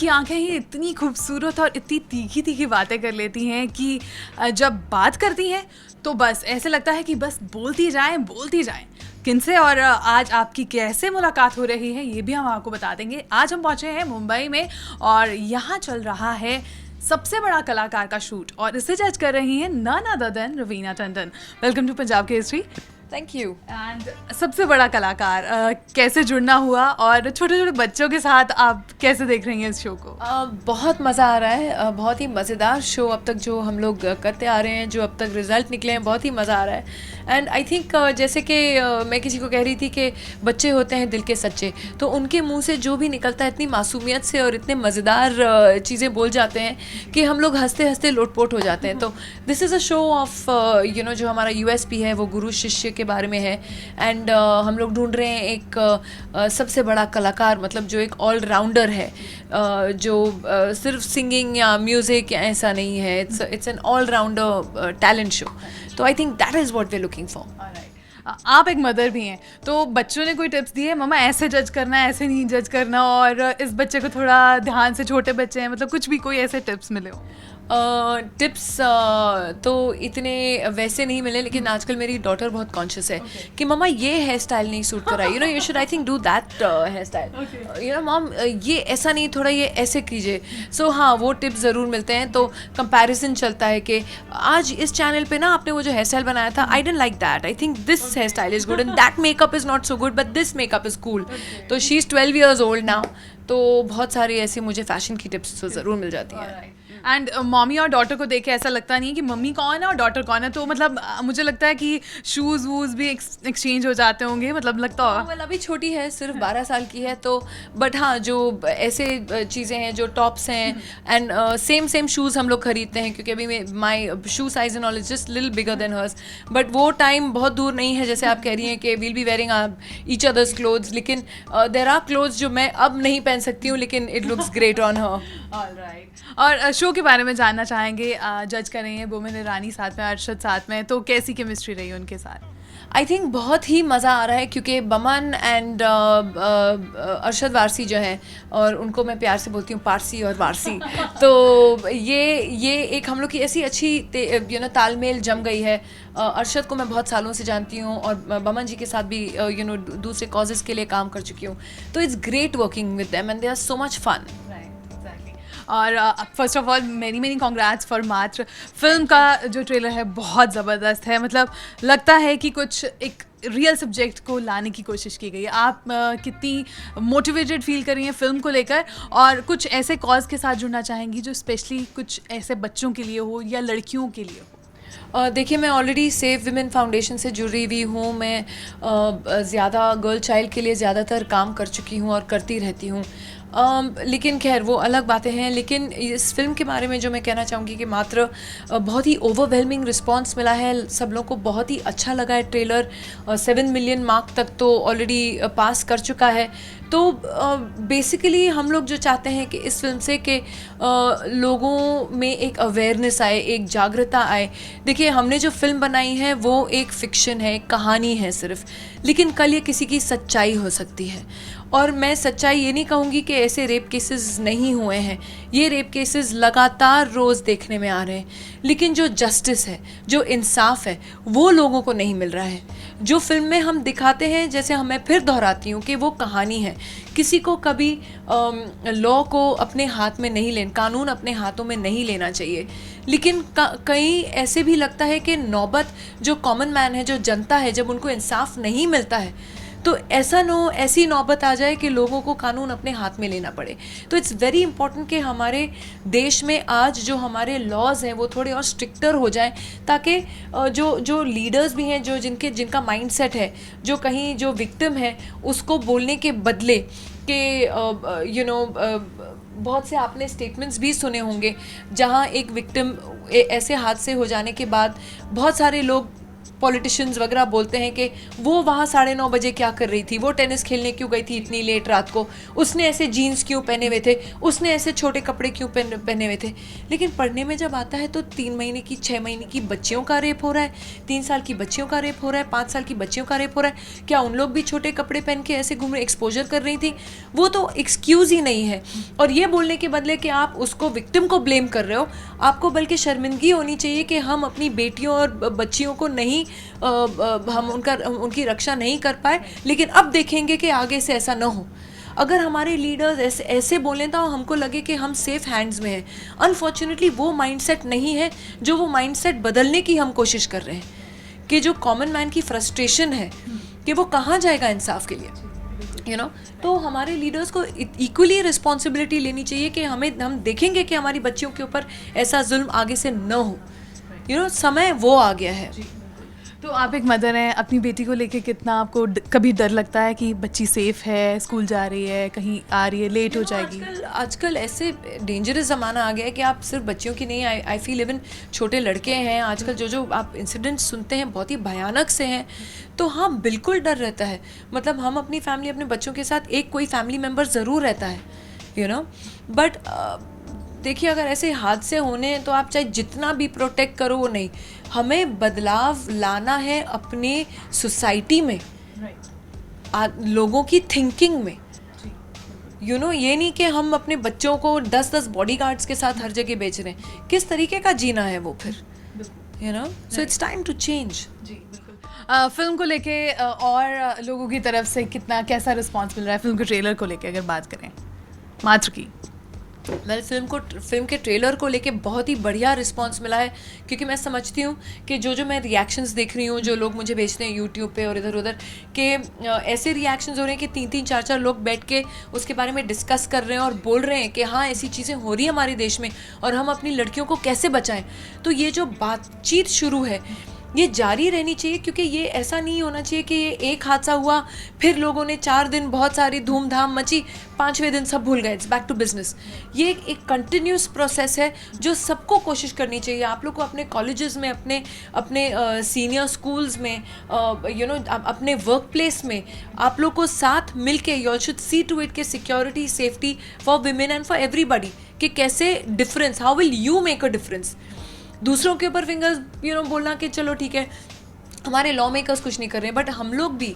इनकी आंखें ही इतनी खूबसूरत और इतनी तीखी तीखी बातें कर लेती हैं कि जब बात करती हैं तो बस ऐसे लगता है कि बस बोलती जाएं। किनसे और आज आपकी कैसे मुलाकात हो रही है ये भी हम आपको बता देंगे। आज हम पहुंचे हैं मुंबई में और यहाँ चल रहा है सबसे बड़ा कलाकार का शूट और इसे जज कर रही हैं none other than Raveena Tandon. Welcome to Punjab Kesari. Thank you. And सबसे बड़ा कलाकार कैसे जुड़ना हुआ और छोटे छोटे बच्चों के साथ आप कैसे देख रही हैं इस शो को? बहुत मज़ा आ रहा है। बहुत ही मज़ेदार शो अब तक जो हम लोग करते आ रहे हैं, जो अब तक रिज़ल्ट निकले हैं, बहुत ही मज़ा आ रहा है। एंड आई थिंक जैसे कि मैं किसी को कह रही थी कि बच्चे होते हैं दिल के सच्चे, तो उनके मुंह से जो भी निकलता है इतनी मासूमियत से और इतने मज़ेदार चीज़ें बोल जाते हैं कि हम लोग हंसते हंसते लोटपोट हो जाते हैं। तो this is a show off जो हमारा USP है वो गुरु शिष्य के बारे में है। एंड हम लोग ढूंढ रहे हैं एक सबसे बड़ा कलाकार, मतलब जो एक ऑलराउंडर है, जो सिर्फ सिंगिंग या म्यूज़िक या ऐसा नहीं है। It's an all-rounder talent show. तो I think that is what we are looking for. आप एक मदर भी हैं, तो बच्चों ने कोई टिप्स दिए मम्मा ऐसे जज करना है, ऐसे नहीं जज करना, और इस बच्चे को थोड़ा ध्यान से, छोटे बच्चे हैं, मतलब कुछ भी कोई ऐसे टिप्स मिले हो? टिप्स तो इतने वैसे नहीं मिले, लेकिन आजकल मेरी डॉटर बहुत कॉन्शियस है कि मम्मा ये हेयर स्टाइल नहीं सूट कर रहा है, you should I think do that hair style, mom ये ऐसा नहीं, थोड़ा ये ऐसे कीजिए। सो हाँ, वो टिप्स ज़रूर मिलते हैं। तो कंपैरिजन चलता है कि आज इस चैनल पे ना आपने वो जो हेयर स्टाइल बनाया था, I didn't like that, I think this hair style is good and that makeup is not so good but this makeup is cool. तो she is 12 years old now. तो बहुत सारी ऐसी मुझे फैशन की tips तो ज़रूर मिल जाती हैं। एंड मम्मी और डॉटर को देख के ऐसा लगता नहीं है कि मम्मी कौन है और डॉटर कौन है, तो मतलब मुझे लगता है कि शूज़ वूज़ भी एक्सचेंज हो जाते होंगे, मतलब लगता होगा। well, अभी छोटी है, सिर्फ 12 साल की है, तो बट हाँ, जो ऐसे चीज़ें हैं, जो टॉप्स हैं एंड सेम शूज़ हम लोग खरीदते हैं, क्योंकि अभी my shoe size and all is just little bigger than hers. But वो टाइम बहुत दूर नहीं है, जैसे आप कह रही हैं कि we'll be wearing each other's clothes, लेकिन देयर आर क्लोथ्स जो मैं अब नहीं पहन सकती हूँ, लेकिन it looks great on her. Alright. और शो के बारे में जानना चाहेंगे। जज कर रही हैं बोमन ईरानी साथ में, अरशद साथ में, तो कैसी केमिस्ट्री रही उनके साथ? आई थिंक बहुत ही मज़ा आ रहा है, क्योंकि बमन एंड अरशद वारसी जो हैं, और उनको मैं प्यार से बोलती हूँ पारसी और वारसी, तो ये एक हम लोग की ऐसी अच्छी तालमेल जम गई है। अरशद को मैं बहुत सालों से जानती हूँ और बमन जी के साथ भी दूसरे कॉजेज़ के लिए काम कर चुकी हूँ। तो it's great working with them and they are so much fun. और first of all many congrats for Maatr. Film का जो ट्रेलर है बहुत ज़बरदस्त है, मतलब लगता है कि कुछ एक रियल सब्जेक्ट को लाने की कोशिश की गई है। आप कितनी मोटिवेटेड फील कर रही हैं फिल्म को लेकर, और कुछ ऐसे कॉज के साथ जुड़ना चाहेंगी जो स्पेशली कुछ ऐसे बच्चों के लिए हो या लड़कियों के लिए हो? देखिए, मैं ऑलरेडी सेव विमेन फाउंडेशन से जुड़ी हुई हूँ। मैं ज़्यादा गर्ल चाइल्ड के लिए ज़्यादातर काम कर चुकी हूँ और करती रहती हूँ। लेकिन खैर वो अलग बातें हैं। लेकिन इस फिल्म के बारे में जो मैं कहना चाहूँगी कि मात्र बहुत ही ओवरवेलमिंग रिस्पांस मिला है, सब लोग को बहुत ही अच्छा लगा है ट्रेलर। 7 मिलियन मार्क तक तो ऑलरेडी पास कर चुका है। तो बेसिकली हम लोग जो चाहते हैं कि इस फिल्म से कि लोगों में एक अवेयरनेस आए, एक जागरूकता आए। देखिए, हमने जो फिल्म बनाई है वो एक फ़िक्शन है, एक कहानी है सिर्फ, लेकिन कल ये किसी की सच्चाई हो सकती है। और मैं सच्चाई ये नहीं कहूँगी कि ऐसे रेप केसेस नहीं हुए हैं, ये रेप केसेस लगातार रोज़ देखने में आ रहे हैं, लेकिन जो जस्टिस है, जो इंसाफ है, वो लोगों को नहीं मिल रहा है। जो फिल्म में हम दिखाते हैं, जैसे मैं फिर दोहराती हूँ कि वो कहानी है, किसी को कभी लॉ को अपने हाथ में नहीं लेना, कानून अपने हाथों में नहीं लेना चाहिए। लेकिन कहीं ऐसे भी लगता है कि नौबत जो कॉमन मैन है, जो जनता है, जब उनको इंसाफ नहीं मिलता है, तो ऐसी नौबत आ जाए कि लोगों को कानून अपने हाथ में लेना पड़े। तो इट्स वेरी इंपॉर्टेंट कि हमारे देश में आज जो हमारे लॉज हैं वो थोड़े और स्ट्रिक्टर हो जाएं, ताकि जो लीडर्स भी हैं, जिनका माइंडसेट है, जो कहीं जो विक्टिम है, उसको बोलने के बदले कि बहुत से आपने स्टेटमेंट्स भी सुने होंगे जहां एक विक्टिम ऐसे हादसे हो जाने के बाद बहुत सारे लोग पॉलिटिशियंस वगैरह बोलते हैं कि वो वहाँ 9:30 बजे क्या कर रही थी, वो टेनिस खेलने क्यों गई थी इतनी लेट रात को, उसने ऐसे जीन्स क्यों पहने हुए थे, उसने ऐसे छोटे कपड़े क्यों पहने हुए थे। लेकिन पढ़ने में जब आता है तो 3 महीने की 6 महीने की बच्चियों का रेप हो रहा है, 3 साल की बच्चियों का रेप हो रहा है, 5 साल की बच्चियों का रेप हो रहा है। क्या उन लोग भी छोटे कपड़े पहन के ऐसे घूम रहे, एक्सपोजर कर रही थी? वो तो एक्सक्यूज़ ही नहीं है। और ये बोलने के बदले कि आप उसको विक्टिम को ब्लेम कर रहे हो, आपको बल्कि शर्मिंदगी होनी चाहिए कि हम अपनी बेटियों और बच्चियों को नहीं हम उनकी रक्षा नहीं कर पाए, लेकिन अब देखेंगे कि आगे से ऐसा ना हो। अगर हमारे लीडर्स ऐसे बोलें तो हमको लगे कि हम सेफ हैंड्स में हैं। अनफॉर्चुनेटली वो माइंडसेट नहीं है, जो वो माइंडसेट बदलने की हम कोशिश कर रहे हैं कि जो कॉमन मैन की फ्रस्ट्रेशन है कि वो कहाँ जाएगा इंसाफ के लिए, तो हमारे लीडर्स को इक्वली रिस्पॉन्सिबिलिटी लेनी चाहिए कि हम देखेंगे कि हमारी बच्चियों के ऊपर ऐसा जुल्म आगे से न हो। समय वो आ गया है। तो आप एक मदर हैं, अपनी बेटी को लेके कितना आपको कभी डर लगता है कि बच्ची सेफ है, स्कूल जा रही है, कहीं आ रही है, लेट हो जाएगी? आजकल ऐसे डेंजरस ज़माना आ गया है कि आप सिर्फ बच्चियों की नहीं, आई फील इवन छोटे लड़के हैं आजकल, जो आप इंसिडेंट्स सुनते हैं बहुत ही भयानक से हैं। तो हाँ, बिल्कुल डर रहता है। मतलब हम अपनी फैमिली, अपने बच्चों के साथ एक कोई फैमिली मेम्बर ज़रूर रहता है, बट देखिए अगर ऐसे हादसे होने हैं तो आप चाहे जितना भी प्रोटेक्ट करो वो नहीं, हमें बदलाव लाना है अपने सोसाइटी में, लोगों की थिंकिंग में। ये नहीं कि हम अपने बच्चों को 10-10 बॉडीगार्ड्स के साथ हर जगह बेच रहे हैं। किस तरीके का जीना है वो फिर, so it's time to change. Film को लेके और लोगों की तरफ से कैसा रिस्पॉन्स मिल रहा है फिल्म के ट्रेलर को लेके, अगर बात करें मात्र की? फिल्म के ट्रेलर को लेके बहुत ही बढ़िया रिस्पांस मिला है, क्योंकि मैं समझती हूँ कि जो मैं रिएक्शंस देख रही हूँ, जो लोग मुझे भेजते हैं यूट्यूब पे और इधर उधर के, ऐसे रिएक्शंस हो रहे हैं कि 3-3 4-4 लोग बैठ के उसके बारे में डिस्कस कर रहे हैं और बोल रहे हैं कि हाँ ऐसी चीज़ें हो रही हैं हमारे देश में और हम अपनी लड़कियों को कैसे बचाएं। तो ये जो बातचीत शुरू है ये जारी रहनी चाहिए, क्योंकि ये ऐसा नहीं होना चाहिए कि ये एक हादसा हुआ फिर लोगों ने 4 दिन बहुत सारी धूमधाम मची, 5वें दिन सब भूल गए, इट्स बैक टू बिजनेस। ये एक कंटिन्यूस प्रोसेस है जो सबको कोशिश करनी चाहिए। आप लोग को अपने कॉलेजेस में, अपने सीनियर स्कूल्स में, अपने वर्क प्लेस में आप लोग को साथ मिल के you should see to it के security, safety for women and for everybody, कि कैसे difference, how will you make a difference. दूसरों के ऊपर फिंगर्स बोलना कि चलो ठीक है हमारे लॉ मेकर्स कुछ नहीं कर रहे हैं, बट हम लोग भी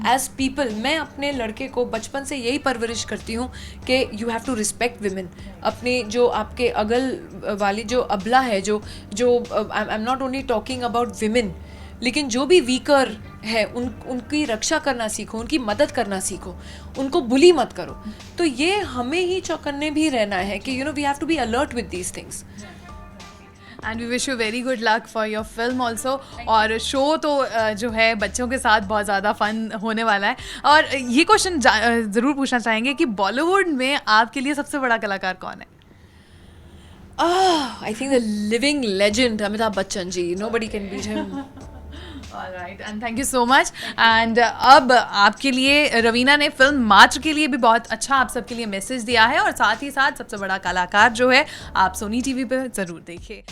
एज पीपल, मैं अपने लड़के को बचपन से यही परवरिश करती हूँ कि you have to respect women. अपने जो आपके अगल वाली जो अबला है, जो I am not only talking about women, लेकिन जो भी वीकर है उनकी रक्षा करना सीखो, उनकी मदद करना सीखो, उनको बुली मत करो। तो ये हमें ही चौकन्ने भी रहना है कि we have to be alert with these things. And we wish you very good luck for your film also. और शो तो जो है बच्चों के साथ बहुत ज़्यादा फन होने वाला है। और ये क्वेश्चन ज़रूर पूछना चाहेंगे कि बॉलीवुड में आपके लिए सबसे बड़ा कलाकार कौन है? I think the living legend Amitabh Bachchan ji, nobody can beat him. Alright, and thank you so much. And अब आपके लिए रवीना ने फिल्म मात्र के लिए भी बहुत अच्छा आप सबके लिए मैसेज दिया है, और साथ ही साथ सबसे बड़ा कलाकार जो है आप सोनी टीवी पे ज़रूर देखिए।